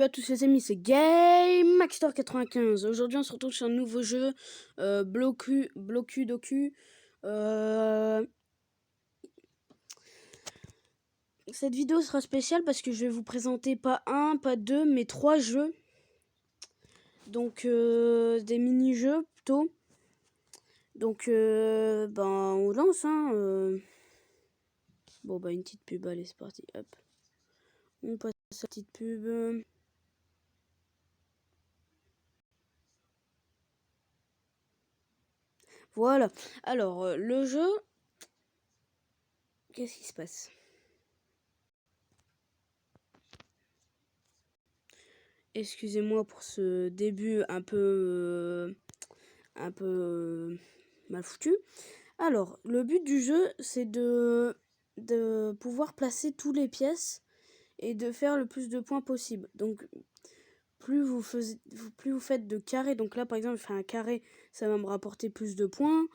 Salut à tous les amis, c'est GameMaxstor95. Aujourd'hui on se retrouve sur un nouveau jeu, Bloku Doku. Cette vidéo sera spéciale parce que je vais vous présenter pas un, pas deux, mais 3 jeux. Donc des mini-jeux plutôt. Donc ben on lance Bon bah une petite pub, allez c'est parti, hop. On passe à la petite pub. Voilà. Alors, le jeu... Qu'est-ce qui se passe? Excusez-moi pour ce début un peu mal foutu. Alors, le but du jeu, c'est de pouvoir placer toutes les pièces et de faire le plus de points possible. Donc, plus vous faites de carrés, donc là par exemple je fais un carré, ça va me rapporter plus de points,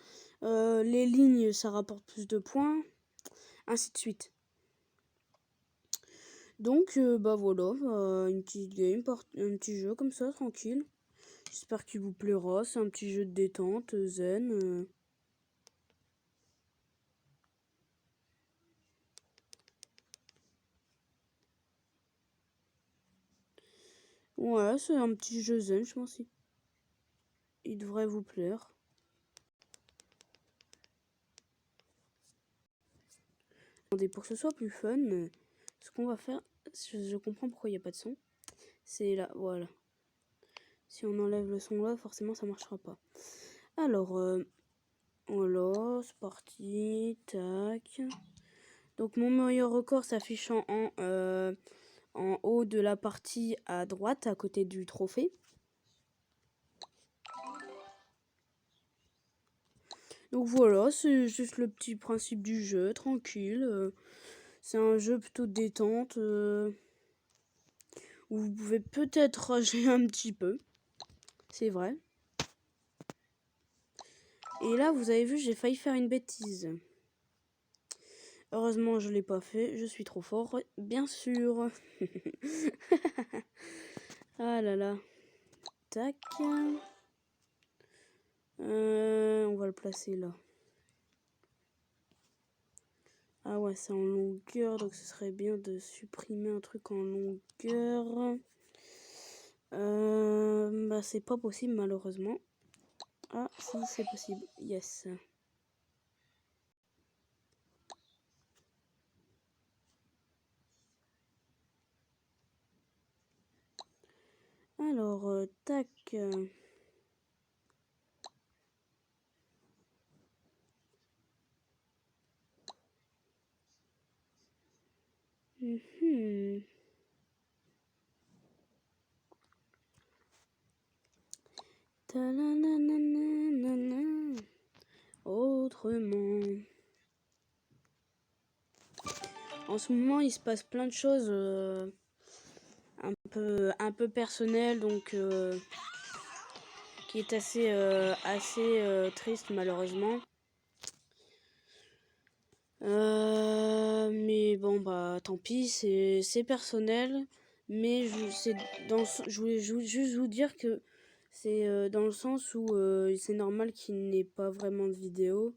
les lignes ça rapporte plus de points, ainsi de suite. Donc bah voilà, une petite game, un petit jeu comme ça, tranquille. J'espère qu'il vous plaira, c'est un petit jeu de détente, zen. Ouais, c'est un petit jeu zen, je pense. Il devrait vous plaire. Attendez, pour que ce soit plus fun, ce qu'on va faire, je comprends pourquoi il n'y a pas de son. C'est là, voilà. Si on enlève le son là, forcément ça marchera pas. Alors, voilà, c'est parti, tac. Donc mon meilleur record s'affiche en haut de la partie à droite, à côté du trophée. Donc voilà, c'est juste le petit principe du jeu, tranquille. C'est un jeu plutôt de détente, où vous pouvez peut-être rager un petit peu. C'est vrai. Et là, vous avez vu, j'ai failli faire une bêtise. Heureusement, je l'ai pas fait. Je suis trop fort, bien sûr. Ah là là. Tac. On va le placer là. Ah ouais, c'est en longueur, donc ce serait bien de supprimer un truc en longueur. Bah c'est pas possible malheureusement. Ah si, c'est possible. Yes. Alors, tac. Autrement. En ce moment, il se passe plein de choses un peu personnelles, donc qui est assez triste malheureusement. Mais bon bah tant pis, c'est personnel, mais je voulais juste vous dire que c'est dans le sens où c'est normal qu'il n'ait pas vraiment de vidéo.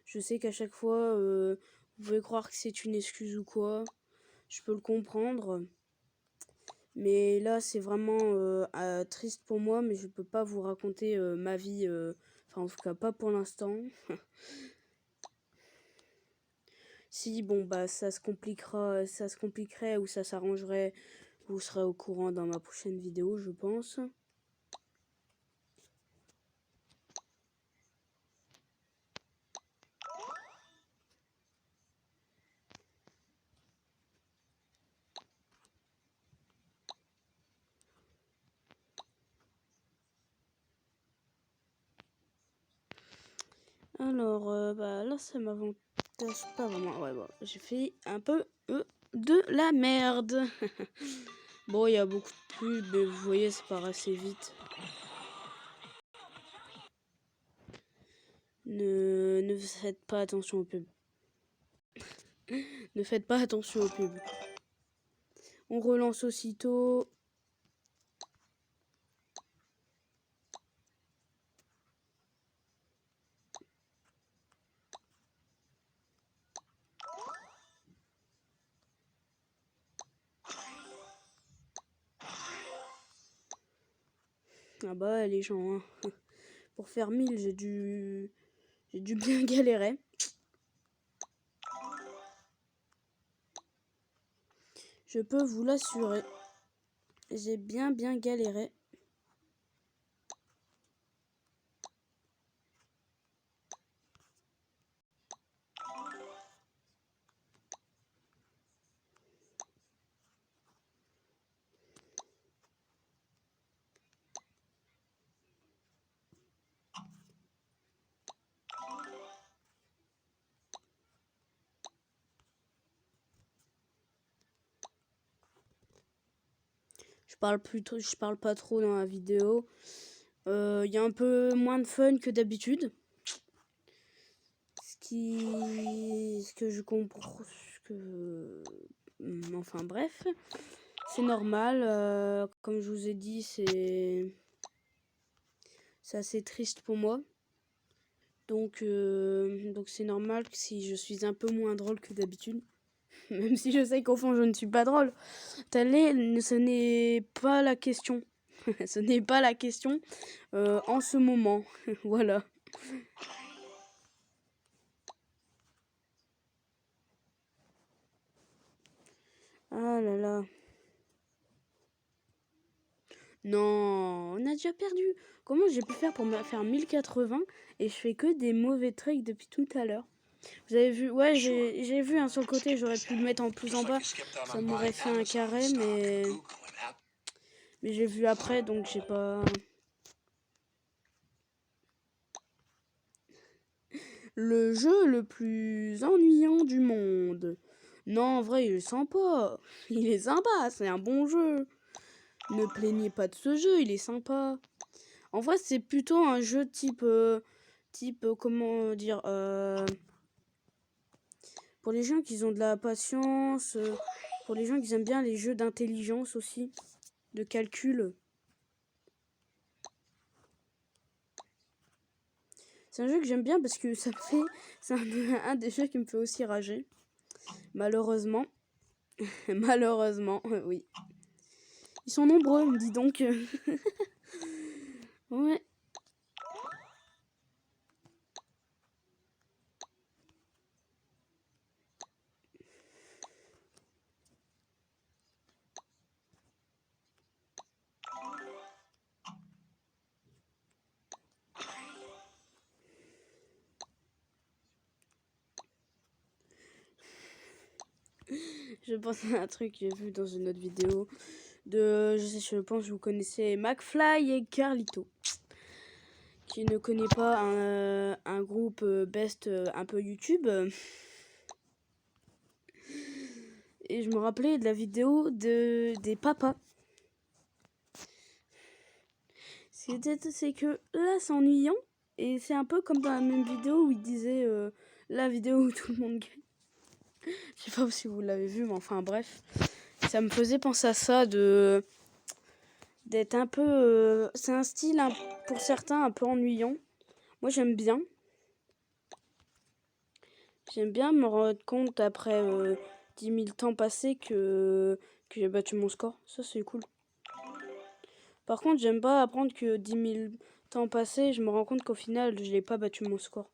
Je sais qu'à chaque fois vous pouvez croire que c'est une excuse ou quoi, je peux le comprendre, mais là c'est vraiment triste pour moi, mais je peux pas vous raconter ma vie, enfin en tout cas pas pour l'instant. Si bon bah ça se compliquerait ou ça s'arrangerait, vous serez au courant dans ma prochaine vidéo, je pense. Alors bah là ça m'avantage pas vraiment. Ouais bon, j'ai fait un peu de la merde. Bon, il y a beaucoup de pubs, mais vous voyez, c'est pas assez vite. Ne faites pas attention aux pubs. Ne faites pas attention aux pubs. On relance aussitôt. Ah bah les gens, hein. Pour faire 1000, j'ai dû bien galérer. Je peux vous l'assurer. J'ai bien galéré. Je parle pas trop dans la vidéo. Il y a un peu moins de fun que d'habitude. Ce que je comprends. Enfin bref. C'est normal. Comme je vous ai dit, c'est assez triste pour moi. Donc c'est normal que si je suis un peu moins drôle que d'habitude. Même si je sais qu'au fond je ne suis pas drôle. Ce n'est pas la question. Ce n'est pas la question en ce moment. Voilà. Ah là là. Non, on a déjà perdu. Comment j'ai pu faire pour me faire 1080 et je fais que des mauvais tricks depuis tout à l'heure. Vous avez vu? Ouais, j'ai vu sur le côté, j'aurais pu le mettre en plus en bas. Ça m'aurait fait un carré, mais j'ai vu après, donc j'ai pas... Le jeu le plus ennuyant du monde. Non, en vrai, il est sympa. Il est sympa, c'est un bon jeu. Ne plaignez pas de ce jeu, il est sympa. En vrai, c'est plutôt un jeu type comment dire, pour les gens qui ont de la patience, pour les gens qui aiment bien les jeux d'intelligence aussi, de calcul. C'est un jeu que j'aime bien parce que c'est un des jeux qui me fait aussi rager. Malheureusement. Malheureusement, oui. Ils sont nombreux, dis donc. Ouais. Je pense à un truc que j'ai vu dans une autre vidéo je pense que vous connaissez McFly et Carlito. Qui ne connaît pas un groupe best un peu YouTube. Et je me rappelais de la vidéo des papas. C'est que là c'est ennuyant. Et c'est un peu comme dans la même vidéo où il disait la vidéo où tout le monde gagne. Je sais pas si vous l'avez vu, mais enfin bref. Ça me faisait penser à ça d'être un peu... c'est un style pour certains un peu ennuyant. Moi j'aime bien. J'aime bien me rendre compte après 10 000 temps passés que j'ai battu mon score. Ça c'est cool. Par contre j'aime pas apprendre que 10 000 temps passés, je me rends compte qu'au final je n'ai pas battu mon score.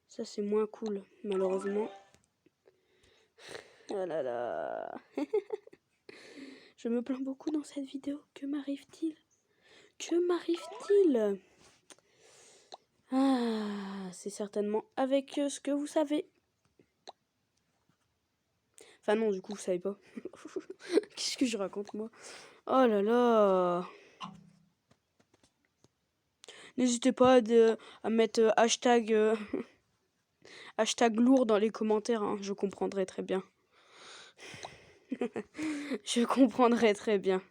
Ça c'est moins cool, malheureusement. Oh là là. Je me plains beaucoup dans cette vidéo. Que m'arrive-t-il? Que m'arrive-t-il? Ah, c'est certainement avec ce que vous savez. Enfin non, du coup, vous savez pas. Qu'est-ce que je raconte, moi? Oh là là. N'hésitez pas à mettre hashtag, hashtag lourd dans les commentaires, hein, je comprendrai très bien. Je comprendrai très bien.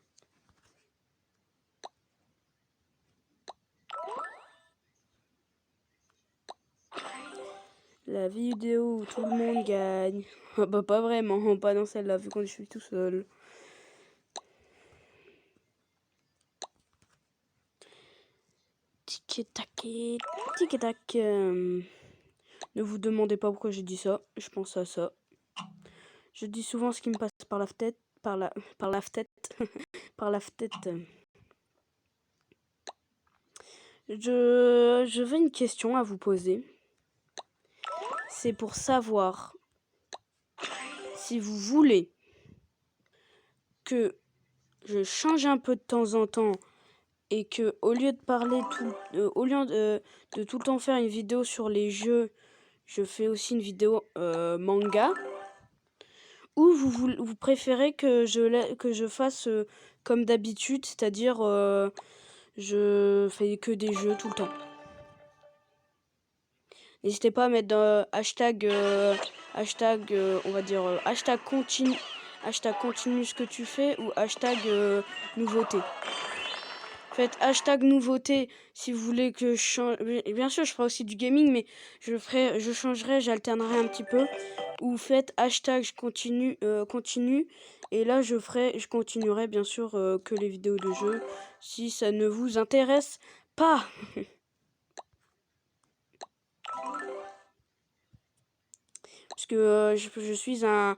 La vidéo où tout le monde gagne. Ah bah pas vraiment, pas dans celle-là, vu que je suis tout seul. Tic-tac, tic-tac. Ne vous demandez pas pourquoi j'ai dit ça, je pense à ça. Je dis souvent ce qui me passe par la tête, par la tête. J'avais une question à vous poser. C'est pour savoir si vous voulez que je change un peu de temps en temps et que au lieu de parler au lieu de tout le temps faire une vidéo sur les jeux, je fais aussi une vidéo manga. Ou vous préférez que je fasse comme d'habitude, c'est-à-dire je fais que des jeux tout le temps. N'hésitez pas à mettre dans hashtag, on va dire hashtag continue ce que tu fais ou hashtag nouveauté. Faites hashtag nouveauté si vous voulez que je change. Bien sûr, je ferai aussi du gaming, mais je changerai, j'alternerai un petit peu. Ou faites hashtag je continue, et là je continuerai bien sûr que les vidéos de jeu si ça ne vous intéresse pas. Parce que je suis un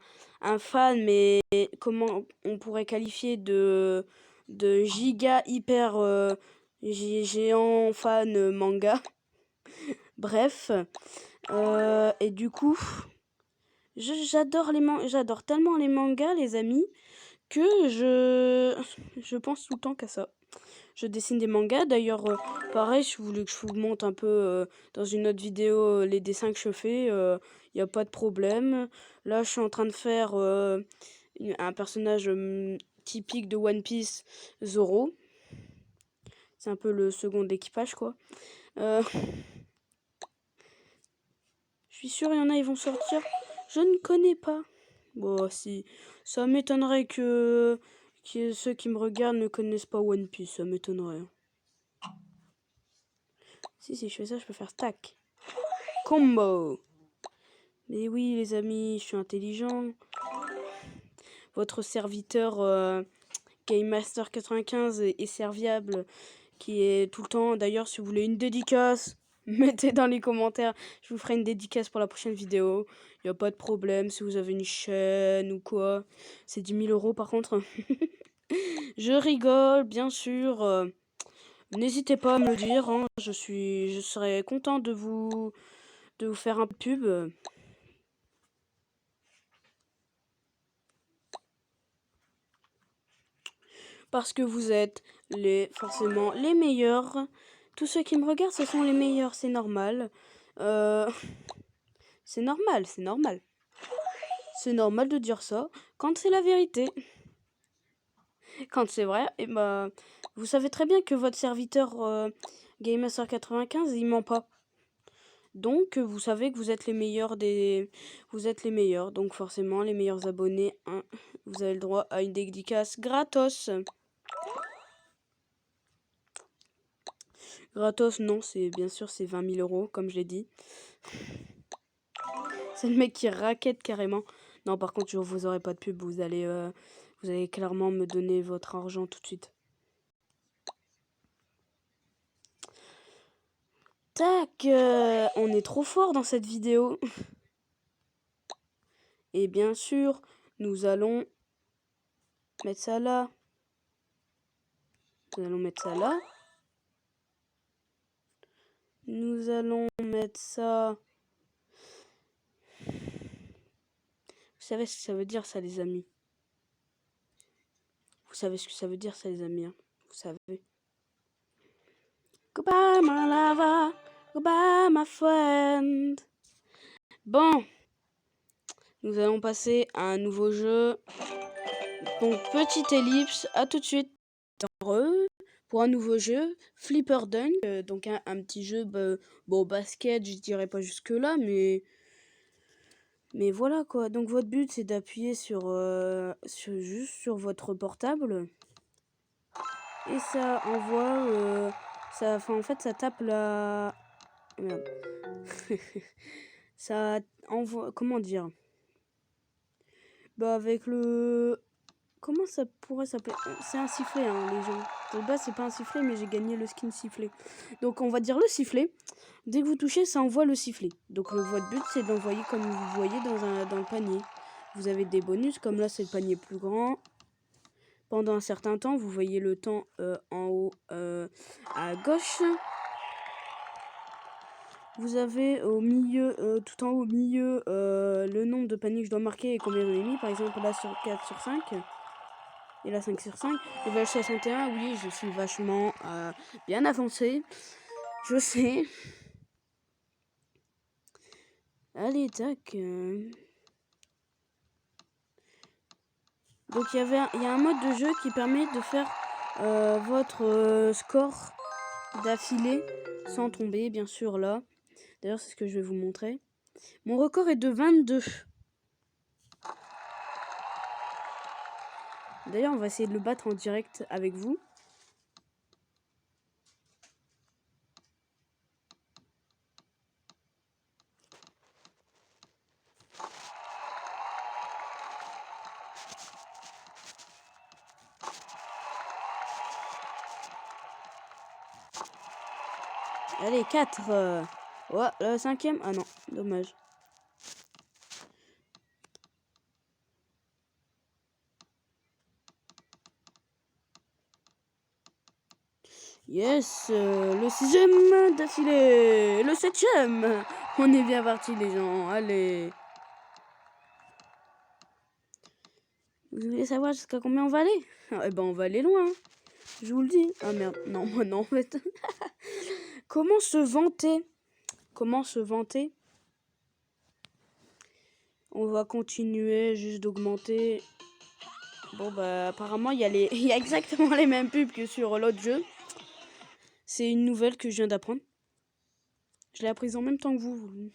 fan, mais comment on pourrait qualifier de giga hyper géant fan manga. Bref, et du coup, j'adore tellement les mangas, les amis, que je pense tout le temps qu'à ça. Je dessine des mangas. D'ailleurs, pareil, si vous voulez que je vous montre un peu dans une autre vidéo les dessins que je fais, il n'y a pas de problème. Là, je suis en train de faire un personnage typique de One Piece, Zoro. C'est un peu le second d'équipage, quoi. Je suis sûre, il y en a, ils vont sortir. Je ne connais pas. Bon, si. Ça m'étonnerait que ceux qui me regardent ne connaissent pas One Piece. Ça m'étonnerait. Si je fais ça, je peux faire stack. Combo. Mais oui, les amis, je suis intelligent. Votre serviteur Game Master 95 est serviable, qui est tout le temps. D'ailleurs, si vous voulez une dédicace, mettez dans les commentaires. Je vous ferai une dédicace pour la prochaine vidéo. Il n'y a pas de problème si vous avez une chaîne ou quoi. C'est 10 000 € par contre. Je rigole, bien sûr. N'hésitez pas à me le dire. Hein. Je serais content de vous faire un pub. Parce que vous êtes forcément les meilleurs. Tous ceux qui me regardent, ce sont les meilleurs, c'est normal. C'est normal, c'est normal. C'est normal de dire ça quand c'est la vérité. Quand c'est vrai, et bah, vous savez très bien que votre serviteur GameMaster95, il ment pas. Donc, vous savez que vous êtes les meilleurs Vous êtes les meilleurs, donc forcément, les meilleurs abonnés, hein, vous avez le droit à une dédicace gratos. Gratos, non, c'est bien sûr, c'est 20 000 €, comme je l'ai dit. C'est le mec qui raquette carrément. Non, par contre, vous aurez pas de pub, vous allez clairement me donner votre argent tout de suite. Tac, on est trop fort dans cette vidéo. Et bien sûr, nous allons mettre ça là. Nous allons mettre ça là. Nous allons mettre ça... Vous savez ce que ça veut dire, ça, les amis? Vous savez ce que ça veut dire, ça, les amis, hein? Vous savez. Goodbye, my lover. Goodbye, my friend. Bon. Nous allons passer à un nouveau jeu. Donc, petite ellipse. À tout de suite. Pour un nouveau jeu. Flipper Dunk. Donc, un petit jeu, bon, basket, je dirais pas jusque-là, mais voilà, quoi. Donc, votre but, c'est d'appuyer juste sur votre portable. Et ça envoie... en fait, ça tape la... Merde. Ça envoie... Comment dire? Bah, avec le... Comment ça pourrait s'appeler? C'est un sifflet, hein, les gens. De base, c'est pas un sifflet, mais j'ai gagné le skin sifflet. Donc, on va dire le sifflet. Dès que vous touchez, ça envoie le sifflet. Donc, votre but, c'est d'envoyer comme vous voyez dans le panier. Vous avez des bonus, comme là, c'est le panier plus grand. Pendant un certain temps, vous voyez le temps en haut à gauche. Vous avez au milieu, tout en haut au milieu, le nombre de paniers que je dois marquer et combien j'en ai mis. Par exemple, là sur 4 sur 5. Et là 5 sur 5. Level 61, oui, je suis vachement bien avancé. Je sais. Allez, tac. Donc il y a un mode de jeu qui permet de faire votre score d'affilée sans tomber, bien sûr, là. D'ailleurs, c'est ce que je vais vous montrer. Mon record est de 22. D'ailleurs, on va essayer de le battre en direct avec vous. Allez, 4. Ouais, le 5e. Ah non, dommage. Yes, le 6e d'affilée. Le 7e. On est bien parti, les gens. Allez. Vous voulez savoir jusqu'à combien on va aller? Eh ben, on va aller loin. Je vous le dis. Ah merde, non, moi non, en fait. Comment se vanter? Comment se vanter? On va continuer juste d'augmenter. Bon, bah, apparemment, il y a exactement les mêmes pubs que sur l'autre jeu. C'est une nouvelle que je viens d'apprendre. Je l'ai apprise en même temps que vous.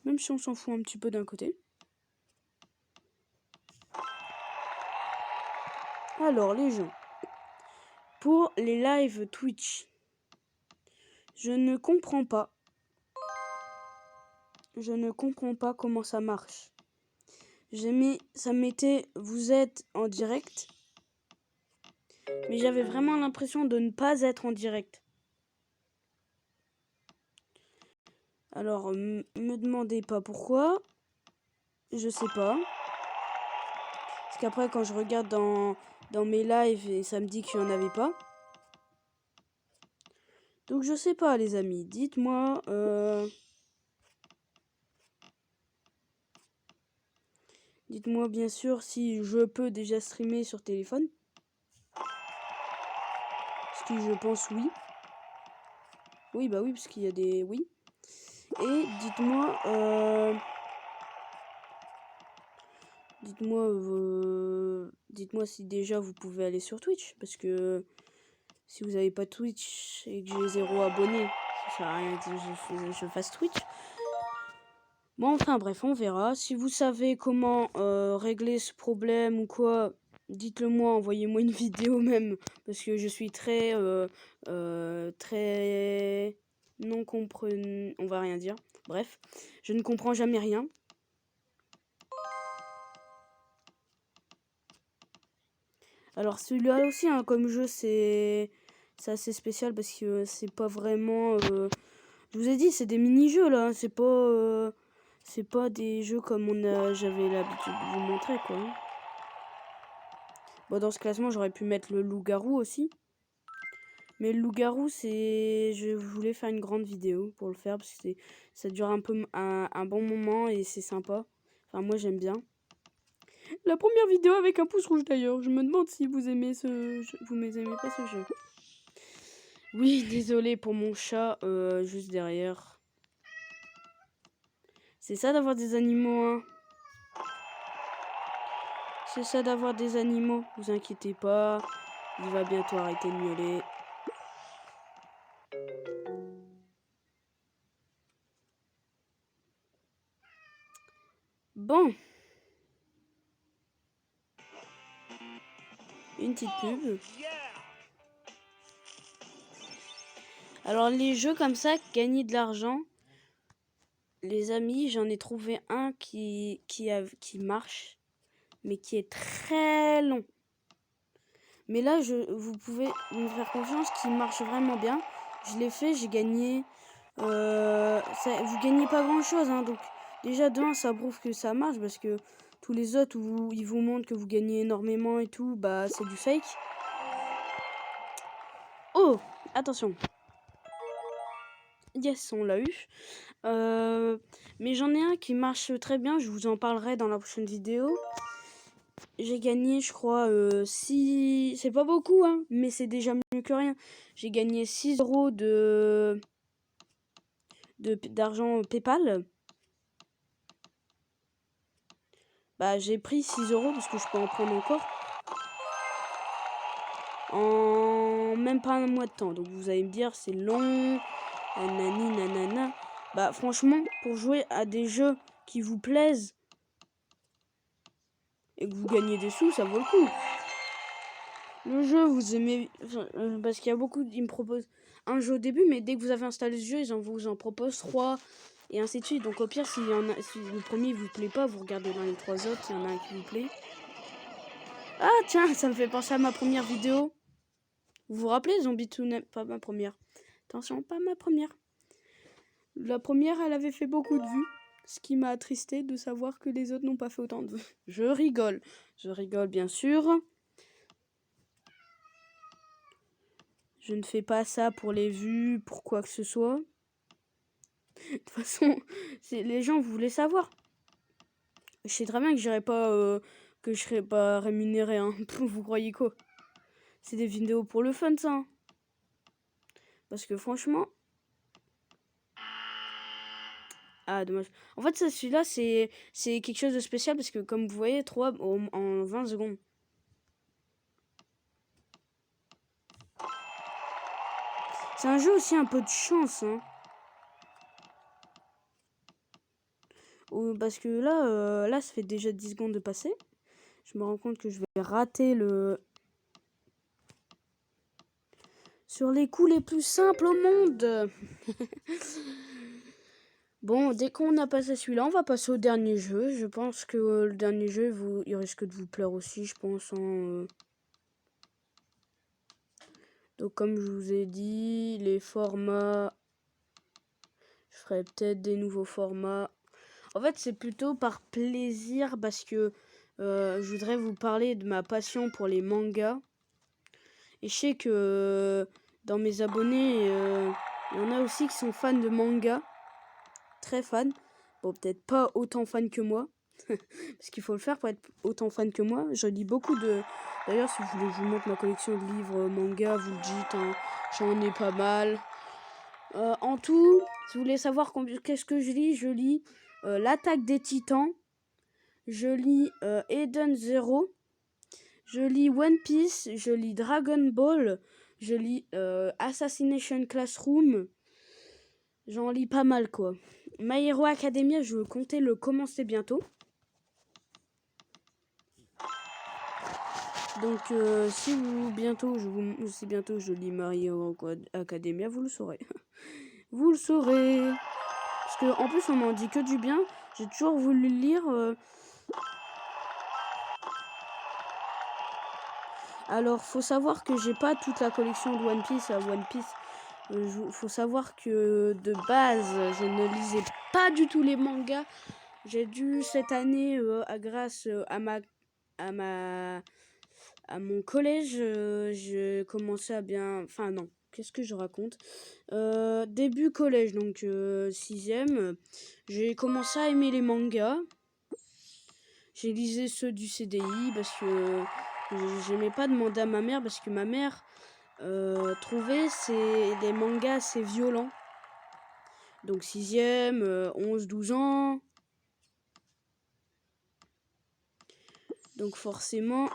Même si on s'en fout un petit peu d'un côté. Alors, les gens. Pour les lives Twitch. Je ne comprends pas. Je ne comprends pas comment ça marche. Ça mettait vous êtes en direct. Mais j'avais vraiment l'impression de ne pas être en direct. Alors, me demandez pas pourquoi. Je sais pas. Parce qu'après, quand je regarde dans mes lives, ça me dit qu'il n'y en avait pas. Donc, je sais pas, les amis. Dites-moi. Dites-moi, bien sûr, si je peux déjà streamer sur téléphone. Ce qui, je pense, oui. Oui, bah oui, parce qu'il y a des... Oui. Et dites-moi... Dites-moi si déjà vous pouvez aller sur Twitch. Parce que si vous n'avez pas Twitch et que j'ai 0 abonné, ça sert à rien que je fasse Twitch. Bon, enfin bref, on verra. Si vous savez comment régler ce problème ou quoi, dites-le moi, envoyez-moi une vidéo même. Parce que je suis très... très... non comprenant... On va rien dire. Bref, je ne comprends jamais rien. Alors celui-là aussi, hein, comme jeu, c'est assez spécial parce que c'est pas vraiment... Je vous ai dit, c'est des mini-jeux là, hein, c'est pas des jeux comme j'avais l'habitude de vous montrer, quoi. Bon, dans ce classement, j'aurais pu mettre le loup-garou aussi. Mais le loup-garou, je voulais faire une grande vidéo pour le faire parce que ça dure un peu un bon moment et c'est sympa. Enfin, moi, j'aime bien. La première vidéo avec un pouce rouge d'ailleurs. Je me demande si vous aimez ce jeu. Vous n'aimez pas ce jeu. Oui, désolé pour mon chat juste derrière. C'est ça d'avoir des animaux, hein. C'est ça d'avoir des animaux. Vous inquiétez pas. Il va bientôt arrêter de miauler. Bon. Une petite pub. Alors les jeux comme ça, gagner de l'argent, les amis, j'en ai trouvé un qui marche, mais qui est très long. Mais là, vous pouvez me faire confiance, qui marche vraiment bien. Je l'ai fait, j'ai gagné. Vous gagnez pas grand chose, hein, donc déjà de 1, ça prouve que ça marche parce que tous les autres où ils vous montrent que vous gagnez énormément et tout, bah c'est du fake. Oh, attention. Yes, on l'a eu. Mais j'en ai un qui marche très bien, je vous en parlerai dans la prochaine vidéo. J'ai gagné, je crois, 6... C'est pas beaucoup, hein, mais c'est déjà mieux que rien. J'ai gagné 6 euros d'argent PayPal. Bah, j'ai pris 6 euros parce que je peux en prendre encore. En même pas un mois de temps. Donc vous allez me dire, c'est long, nanani, nanana. Bah, franchement, pour jouer à des jeux qui vous plaisent et que vous gagnez des sous, ça vaut le coup. Le jeu, vous aimez... parce qu'il y a beaucoup... Ils me proposent un jeu au début, mais dès que vous avez installé ce jeu, ils vous en proposent 3, et ainsi de suite. Donc au pire, si le premier vous plaît pas, vous regardez dans les 3 autres, il y en a un qui vous plaît. Ah tiens, ça me fait penser à ma première vidéo. Vous vous rappelez, Zombie Toon... Pas ma première. Attention, pas ma première. La première, elle avait fait beaucoup de vues. Ce qui m'a attristé de savoir que les autres n'ont pas fait autant de vues. Je rigole. Je rigole, bien sûr. Je ne fais pas ça pour les vues, pour quoi que ce soit. De toute façon, les gens voulaient savoir. Je sais très bien que je serais pas rémunéré. Hein. Vous croyez quoi? C'est des vidéos pour le fun, ça. Hein. Parce que franchement... Ah, dommage. En fait, celui-là, c'est quelque chose de spécial parce que, comme vous voyez, 3 en 20 secondes. C'est un jeu aussi un peu de chance. Hein. Parce que là, ça fait déjà 10 secondes de passer. Je me rends compte que je vais rater le... Sur les coups les plus simples au monde. Bon, dès qu'on a passé celui-là, on va passer au dernier jeu. Je pense que le dernier jeu, il risque de vous plaire aussi, je pense. Hein, Donc, comme je vous ai dit, les formats... Je ferai peut-être des nouveaux formats. En fait, c'est plutôt par plaisir parce que je voudrais vous parler de ma passion pour les mangas. Et je sais que dans mes abonnés, il y en a aussi qui sont fans de manga. Très fans. Bon, peut-être pas autant fans que moi. Parce qu'il faut le faire pour être autant fan que moi. Je lis beaucoup de... D'ailleurs, si vous voulez que je vous montre ma collection de livres manga, vous le dites. Hein, j'en ai pas mal. En tout, si vous voulez savoir qu'est-ce que je lis L'Attaque des Titans. Je lis Eden Zero. Je lis One Piece. Je lis Dragon Ball. Je lis Assassination Classroom. J'en lis pas mal, quoi. My Hero Academia, je comptais le commencer bientôt. Donc, si bientôt je lis My Hero Academia, vous le saurez. Vous le saurez. Parce que en plus, on m'en dit que du bien. J'ai toujours voulu le lire. Alors, faut savoir que j'ai pas toute la collection de One Piece à One Piece. Faut savoir que de base, je ne lisais pas du tout les mangas. J'ai dû cette année, grâce à mon collège, je commençais à bien... Enfin non, qu'est-ce que je raconte début collège, donc 6e, j'ai commencé à aimer les mangas. J'ai lisé ceux du CDI parce que j'aimais pas demander à ma mère parce que ma mère trouvait des mangas assez violents. Donc 6e, 11-12 ans. Donc forcément,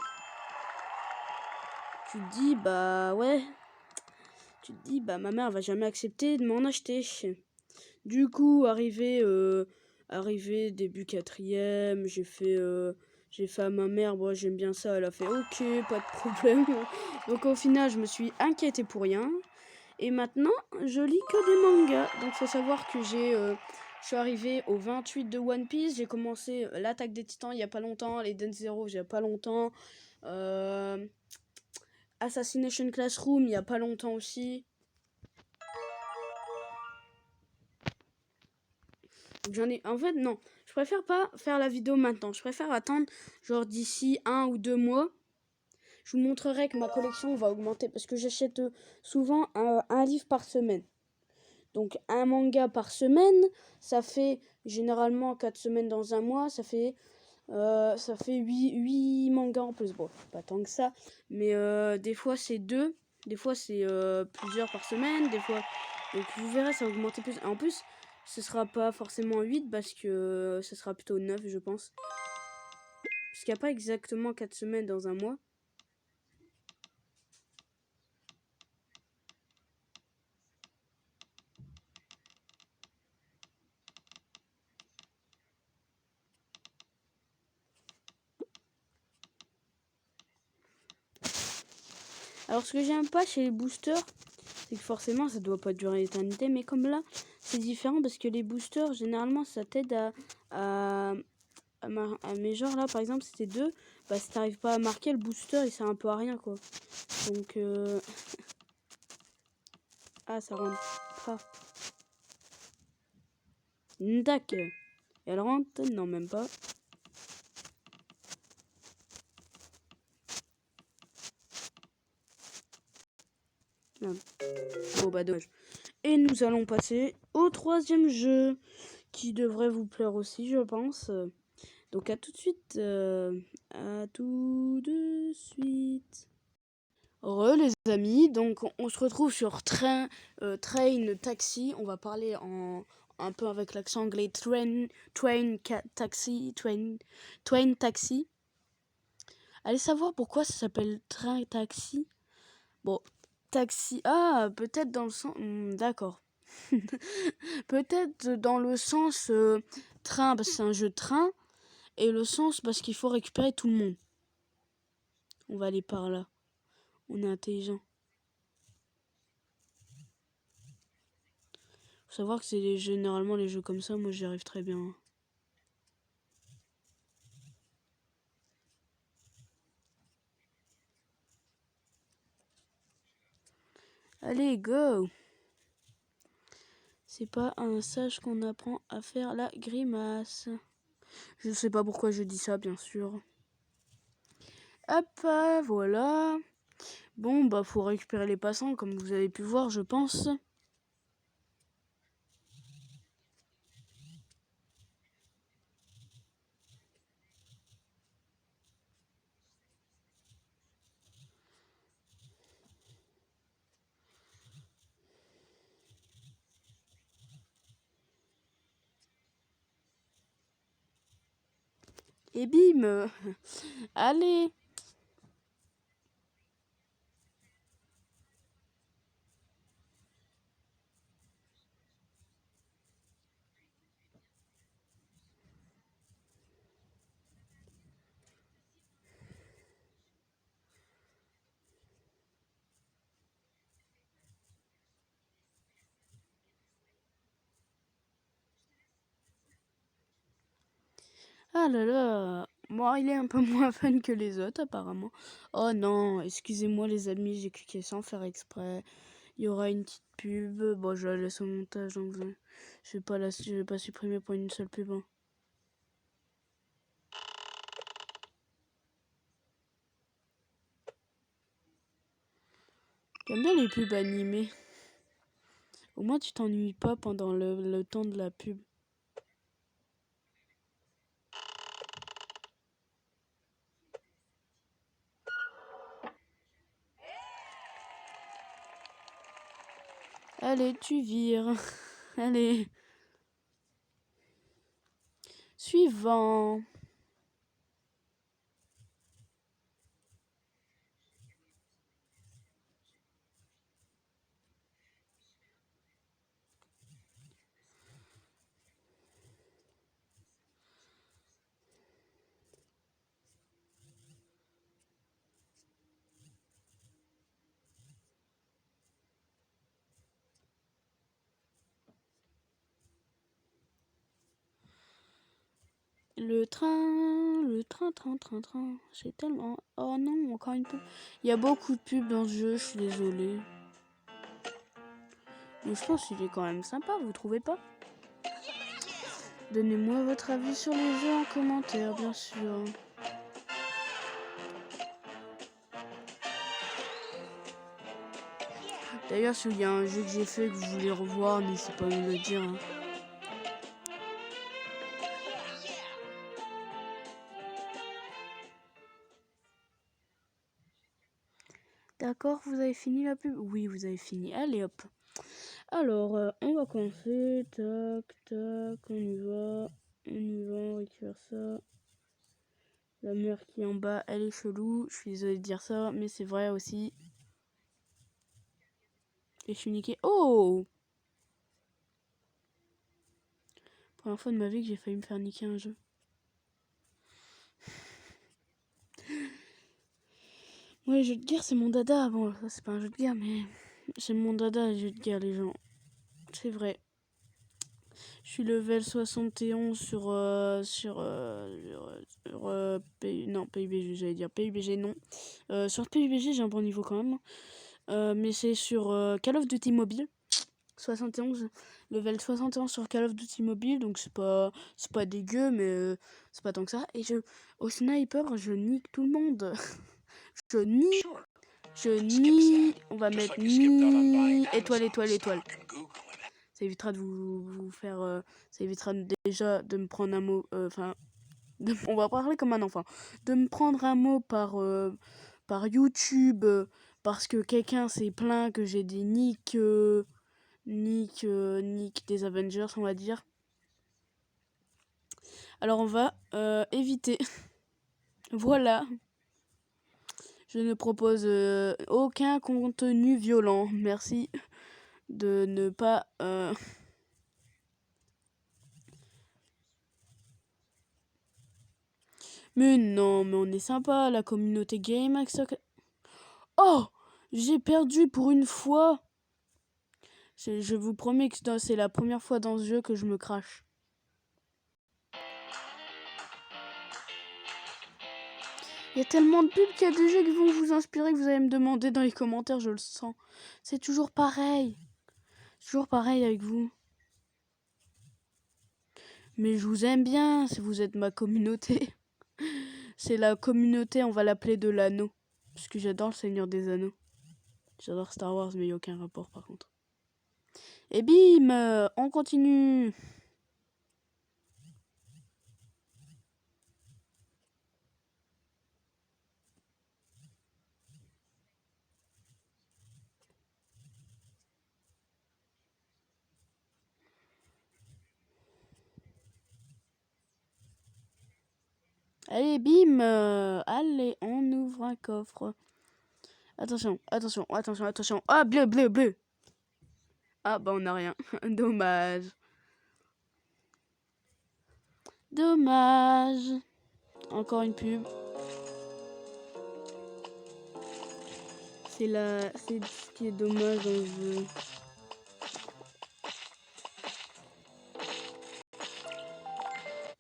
tu te dis, bah ouais, ma mère va jamais accepter de m'en acheter. Du coup, arrivé début 4e, j'ai fait à ma mère, bon, j'aime bien ça, elle a fait ok, pas de problème. Donc au final, je me suis inquiétée pour rien. Et maintenant, je lis que des mangas. Donc faut savoir que je suis arrivée au 28 de One Piece. J'ai commencé l'Attaque des Titans il y a pas longtemps, les Dance Zero il y a pas longtemps. Assassination Classroom il y a pas longtemps aussi. En fait, non. Je préfère pas faire la vidéo maintenant. Je préfère attendre, genre d'ici 1 ou 2 mois. Je vous montrerai que ma collection va augmenter parce que j'achète souvent un livre par semaine. Donc un manga par semaine, ça fait généralement 4 semaines dans un mois, ça fait 8 mangas en plus. Bon, pas tant que ça, mais des fois c'est 2, des fois c'est plusieurs par semaine, des fois... Donc vous verrez, ça va augmenter plus. En plus, ce sera pas forcément 8 parce que ce sera plutôt 9, je pense. Parce qu'il n'y a pas exactement 4 semaines dans un mois. Alors ce que j'aime pas chez les boosters, c'est que forcément ça doit pas durer l'éternité, mais comme là c'est différent parce que les boosters généralement ça t'aide mais genre là par exemple c'était 2, bah si t'arrives pas à marquer le booster il sert un peu à rien quoi. Donc ah ça rentre pas. Tac. Elle rentre? Non même pas. Non. Bon bah dommage. Et nous allons passer au 3e jeu, qui devrait vous plaire aussi, je pense. Donc à tout de suite. À tout de suite. Les amis, donc on se retrouve sur train, taxi. On va parler un peu avec l'accent anglais. Train, taxi. Allez savoir pourquoi ça s'appelle train taxi. Bon, taxi. Ah, peut-être dans le sens. D'accord. Peut-être dans le sens train, parce que c'est un jeu de train. Et le sens parce qu'il faut récupérer tout le monde. On va aller par là. On est intelligent. Faut savoir que c'est généralement les jeux comme ça, moi j'y arrive très bien. Allez, go! C'est pas un sage qu'on apprend à faire la grimace. Je sais pas pourquoi je dis ça, bien sûr. Hop, voilà. Bon, bah faut récupérer les passants, comme vous avez pu voir, je pense. Et bim! Allez! Ah là là! Bon, il est un peu moins fun que les autres, apparemment. Oh non, excusez-moi les amis, j'ai cliqué sans faire exprès. Il y aura une petite pub. Bon, je la laisse au montage, donc je vais pas supprimer pour une seule pub. Hein. J'aime bien les pubs animées. Au moins, tu t'ennuies pas pendant le temps de la pub. Allez, tu vires. Allez. Suivant. Le train. C'est tellement... Oh non, encore une pub. Il y a beaucoup de pubs dans ce jeu, je suis désolée. Mais je pense qu'il est quand même sympa, vous trouvez pas? Donnez-moi votre avis sur les jeux en commentaire, bien sûr. D'ailleurs, s'il y a un jeu que j'ai fait que vous voulez revoir, n'hésitez pas à me le dire. Hein. D'accord, vous avez fini la pub? Oui, vous avez fini. Allez hop. Alors, on va commencer. Tac, tac, on y va. On récupère ça. La mère qui est en bas, elle est chelou. Je suis désolée de dire ça, mais c'est vrai aussi. Et je suis niquée. Oh! Première fois de ma vie que j'ai failli me faire niquer un jeu. Ouais, jeu de guerre, c'est mon dada. Bon, ça, c'est pas un jeu de guerre, mais c'est mon dada, les jeux de guerre, les gens. C'est vrai. Je suis level 71 non, PUBG, j'allais dire PUBG, non. Sur PUBG, j'ai un bon niveau quand même. Mais c'est sur Call of Duty Mobile. 71, level 71 sur Call of Duty Mobile, donc c'est pas dégueu, mais c'est pas tant que ça. Et au sniper, je nique tout le monde. je nie, on va mettre ni étoile. Ça évitera de vous faire, ça évitera déjà de me prendre un mot, enfin, on va parler comme un enfant, de me prendre un mot par YouTube, parce que quelqu'un s'est plaint que j'ai des nick des Avengers, on va dire. Alors on va éviter. Voilà. Je ne propose aucun contenu violent. Merci de ne pas... Mais non, mais on est sympa, la communauté game. Oh! J'ai perdu pour une fois. Je vous promets que c'est la première fois dans ce jeu que je me crache. Il y a tellement de pubs qu'il y a des jeux qui vont vous inspirer, que vous allez me demander dans les commentaires, je le sens. C'est toujours pareil. Toujours pareil avec vous. Mais je vous aime bien, si vous êtes ma communauté. C'est la communauté, on va l'appeler de l'anneau. Parce que j'adore le Seigneur des Anneaux. J'adore Star Wars, mais il n'y a aucun rapport par contre. Et bim, on continue. Allez, bim. Allez, on ouvre un coffre. Attention. Ah, bleu. Ah, bah on n'a rien. Dommage. Encore une pub. C'est ce qui est dommage dans le jeu.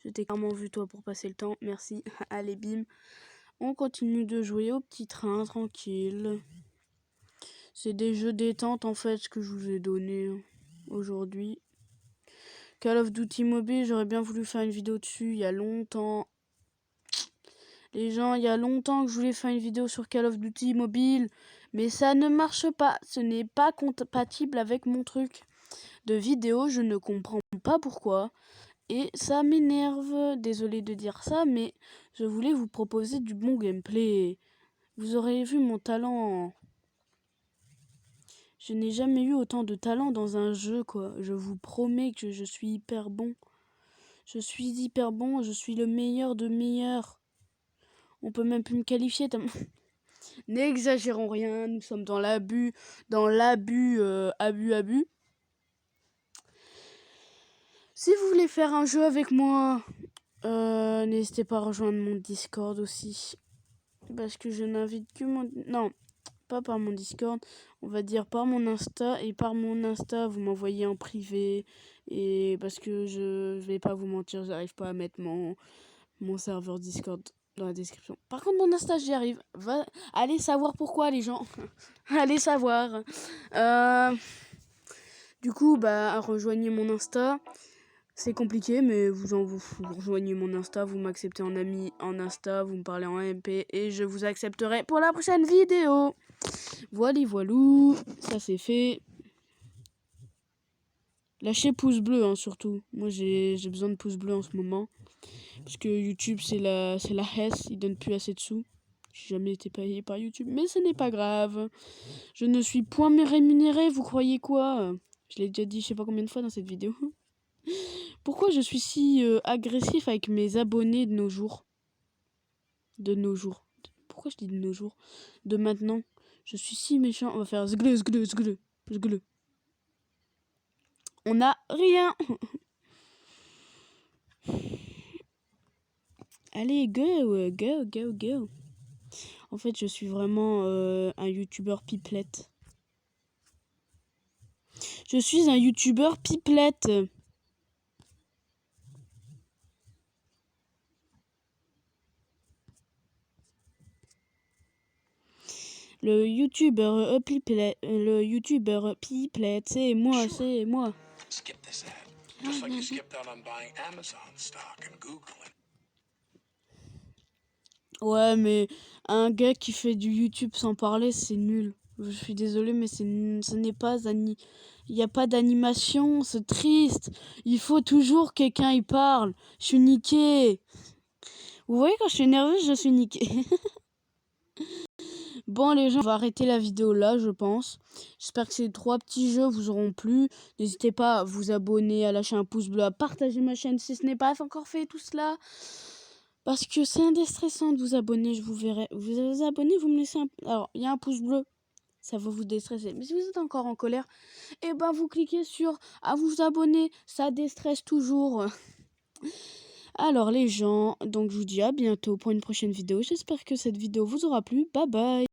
Je t'ai clairement vu toi pour passer le temps. Merci. Allez, bim. On continue de jouer au petit train, tranquille. C'est des jeux détente en fait que je vous ai donné aujourd'hui. Call of Duty Mobile, j'aurais bien voulu faire une vidéo dessus il y a longtemps. Les gens, il y a longtemps que je voulais faire une vidéo sur Call of Duty Mobile. Mais ça ne marche pas. Ce n'est pas compatible avec mon truc de vidéo. Je ne comprends pas pourquoi. Et ça m'énerve. Désolé de dire ça, mais je voulais vous proposer du bon gameplay. Vous aurez vu mon talent. Je n'ai jamais eu autant de talent dans un jeu, quoi. Je vous promets que je suis hyper bon. Je suis hyper bon. Je suis le meilleur de meilleurs. On peut même plus me qualifier. N'exagérons rien. Nous sommes dans l'abus. Abus. Si vous voulez faire un jeu avec moi, n'hésitez pas à rejoindre mon Discord aussi. Parce que je n'invite que mon... Non, pas par mon Discord. On va dire par mon Insta. Et par mon Insta, vous m'envoyez en privé. Et parce que je vais pas vous mentir, j'arrive pas à mettre mon serveur Discord dans la description. Par contre, mon Insta, j'y arrive. Allez savoir pourquoi, les gens. Allez savoir. Du coup, bah, rejoignez mon Insta. C'est compliqué, mais vous rejoignez mon Insta, vous m'acceptez en ami en Insta, vous me parlez en MP et je vous accepterai pour la prochaine vidéo. Voilà, voilou, ça c'est fait. Lâchez pouce bleu, hein, surtout. Moi, j'ai besoin de pouce bleu en ce moment. Parce que YouTube, c'est la hesse. Il donne plus assez de sous. J'ai jamais été payé par YouTube. Mais ce n'est pas grave. Je ne suis point rémunéré, vous croyez quoi? Je l'ai déjà dit je sais pas combien de fois dans cette vidéo. Pourquoi je suis si agressif avec mes abonnés de nos jours? De nos jours. Pourquoi je dis de nos jours? De maintenant. Je suis si méchant. On va faire zgleu, zgleu, zgleu, zgleu. On n'a rien. Allez, go, go, go, go. En fait, je suis vraiment un youtubeur pipelette. Je suis un youtubeur pipelette. Le youtubeur pipelette, c'est moi, c'est moi. Skip this ad. Just like you skipped out on buying Amazon stock and Googling. Ouais, mais un gars qui fait du YouTube sans parler, c'est nul. Je suis désolée, mais ce n'est pas il n'y a pas d'animation, c'est triste. Il faut toujours quelqu'un y parle. Je suis niquée. Vous voyez, quand je suis nerveuse, je suis niquée. Bon, les gens, on va arrêter la vidéo là, je pense. J'espère que ces 3 petits jeux vous auront plu. N'hésitez pas à vous abonner, à lâcher un pouce bleu, à partager ma chaîne si ce n'est pas encore fait, tout cela. Parce que c'est un déstressant de vous abonner, je vous verrai. Vous vous abonnez, vous me laissez un... Alors, il y a un pouce bleu, ça va vous déstresser. Mais si vous êtes encore en colère, eh ben vous cliquez sur « à vous abonner », ça déstresse toujours. Alors les gens, donc je vous dis à bientôt pour une prochaine vidéo. J'espère que cette vidéo vous aura plu. Bye bye.